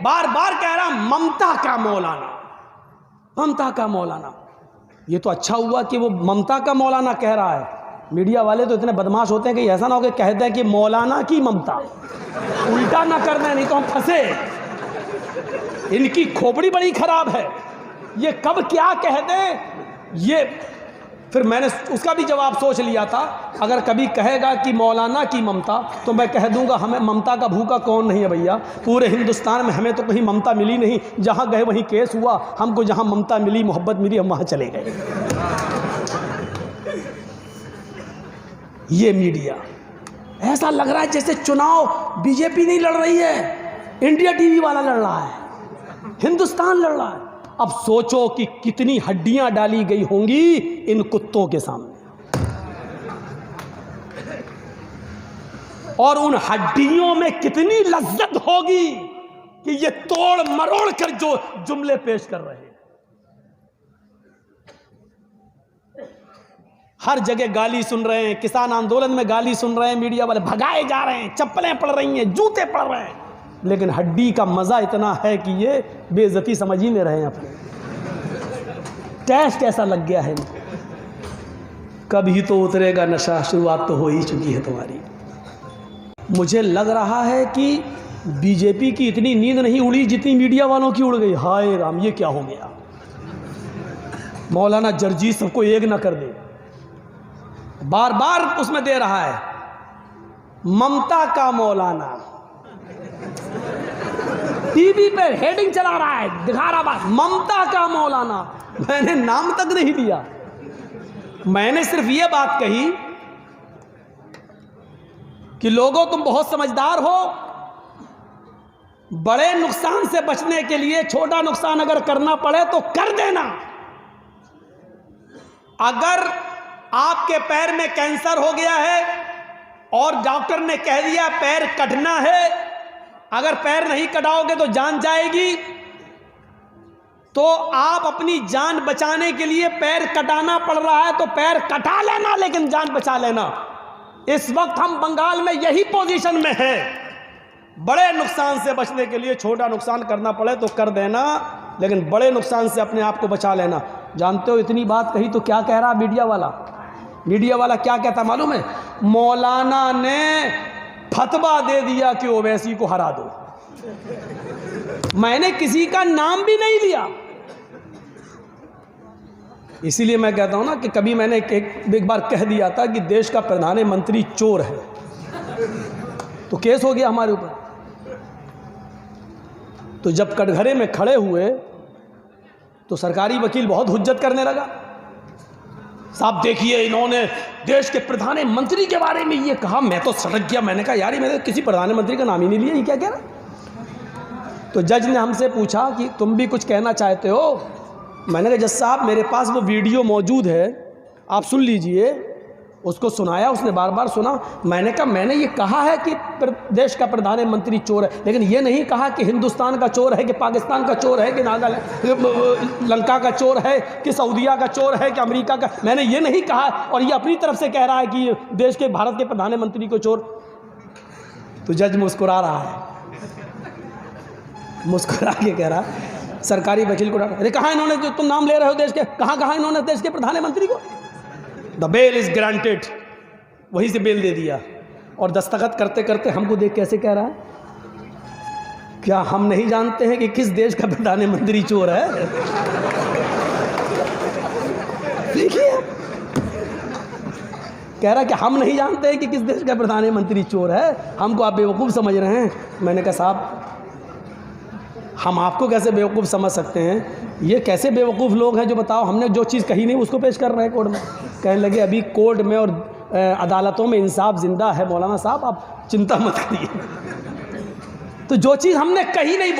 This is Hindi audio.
बार बार कह रहा ममता का मौलाना, ममता का मौलाना। ये तो अच्छा हुआ कि वो ममता का मौलाना कह रहा है। मीडिया वाले तो इतने बदमाश होते हैं कि ऐसा ना हो कि कह दें कि मौलाना की ममता, उल्टा ना कर दें, नहीं तो हम फंसे। इनकी खोपड़ी बड़ी खराब है, ये कब क्या कह दें। ये फिर मैंने उसका भी जवाब सोच लिया था, अगर कभी कहेगा कि मौलाना की ममता तो मैं कह दूंगा हमें ममता का भूखा कौन नहीं है भैया। पूरे हिंदुस्तान में हमें तो कहीं ममता मिली नहीं, जहां गए वहीं केस हुआ। हमको जहां ममता मिली, मोहब्बत मिली, हम वहां चले गए। ये मीडिया ऐसा लग रहा है जैसे चुनाव बीजेपी नहीं लड़ रही है, इंडिया टीवी वाला लड़ रहा है, हिंदुस्तान लड़ रहा है। अब सोचो कि कितनी हड्डियां डाली गई होंगी इन कुत्तों के सामने, और उन हड्डियों में कितनी लज्जत होगी कि ये तोड़ मरोड़ कर जो जुमले पेश कर रहे हैं। हर जगह गाली सुन रहे हैं, किसान आंदोलन में गाली सुन रहे हैं, मीडिया वाले भगाए जा रहे हैं, चप्पलें पड़ रही हैं, जूते पड़ रहे हैं, लेकिन हड्डी का मजा इतना है कि ये बेइज्जती समझ ही नहीं रहे हैं अपने। टेस्ट ऐसा लग गया है इनको। कभी तो उतरेगा नशा, शुरुआत तो हो ही चुकी है तुम्हारी। मुझे लग रहा है कि बीजेपी की इतनी नींद नहीं उड़ी जितनी मीडिया वालों की उड़ गई। हाय राम, ये क्या हो गया। मौलाना जर्जी सबको एक ना कर दे, बार बार उसमें दे रहा है ममता का मौलाना। टीवी पे हेडिंग चला रहा है, दिखा रहा बात ममता का मौलाना। मैंने नाम तक नहीं दिया, मैंने सिर्फ ये बात कही कि लोगों तुम बहुत समझदार हो, बड़े नुकसान से बचने के लिए छोटा नुकसान अगर करना पड़े तो कर देना। अगर आपके पैर में कैंसर हो गया है और डॉक्टर ने कह दिया पैर कटना है, अगर पैर नहीं कटाओगे तो जान जाएगी, तो आप अपनी जान बचाने के लिए पैर कटाना पड़ रहा है तो पैर कटा लेना, लेकिन जान बचा लेना। इस वक्त हम बंगाल में यही पोजीशन में हैं। बड़े नुकसान से बचने के लिए छोटा नुकसान करना पड़े तो कर देना, लेकिन बड़े नुकसान से अपने आप को बचा लेना। जानते हो इतनी बात कही तो क्या कह रहा मीडिया वाला? मीडिया वाला क्या कहता मालूम है? मौलाना ने फतवा दे दिया कि ओवैसी को हरा दो। मैंने किसी का नाम भी नहीं लिया। इसीलिए मैं कहता हूं ना कि कभी मैंने एक बार कह दिया था कि देश का प्रधानमंत्री चोर है, तो केस हो गया हमारे ऊपर। तो जब कटघरे में खड़े हुए तो सरकारी वकील बहुत हुज्जत करने लगा। साहब देखिए, इन्होंने देश के प्रधानमंत्री के बारे में ये कहा। मैं तो सटक गया, मैंने कहा यार ये मैंने किसी प्रधानमंत्री का नाम ही नहीं लिया, ये क्या कह रहा। तो जज ने हमसे पूछा कि तुम भी कुछ कहना चाहते हो? मैंने कहा जज साहब मेरे पास वो वीडियो मौजूद है, आप सुन लीजिए। उसको सुनाया, उसने बार बार सुना। मैंने कहा मैंने ये कहा है कि देश का प्रधानमंत्री चोर है, लेकिन ये नहीं कहा कि हिंदुस्तान का चोर है, कि पाकिस्तान का चोर है, कि नागालैंड लंका का चोर है, कि सऊदीया का चोर है, कि अमेरिका का। मैंने ये नहीं कहा, और ये अपनी तरफ से कह रहा है कि देश के भारत के प्रधानमंत्री को चोर। तो जज मुस्कुरा रहा है, मुस्कुरा के कह रहा सरकारी वकील को, अरे कहाँ इन्होंने जो तुम नाम ले रहे हो देश के, कहाँ इन्होंने देश के प्रधानमंत्री को? द बेल इज ग्रांटेड, वहीं से बेल दे दिया। और दस्तखत करते करते हमको देख कैसे कह रहा है, क्या हम नहीं जानते हैं कि किस देश का प्रधानमंत्री चोर है? देखिए कह रहा है कि हम नहीं जानते हैं कि किस देश का प्रधानमंत्री चोर है, हमको आप बेवकूफ़ समझ रहे हैं। मैंने कहा साहब हम आपको कैसे बेवकूफ़ समझ सकते हैं? ये कैसे बेवकूफ़ लोग हैं जो बताओ, हमने जो चीज़ कही नहीं उसको पेश कर रहे हैं कोर्ट में। कहने लगे अभी कोर्ट में और अदालतों में इंसाफ जिंदा है मौलाना साहब, आप चिंता मत करिए। तो जो चीज़ हमने कही नहीं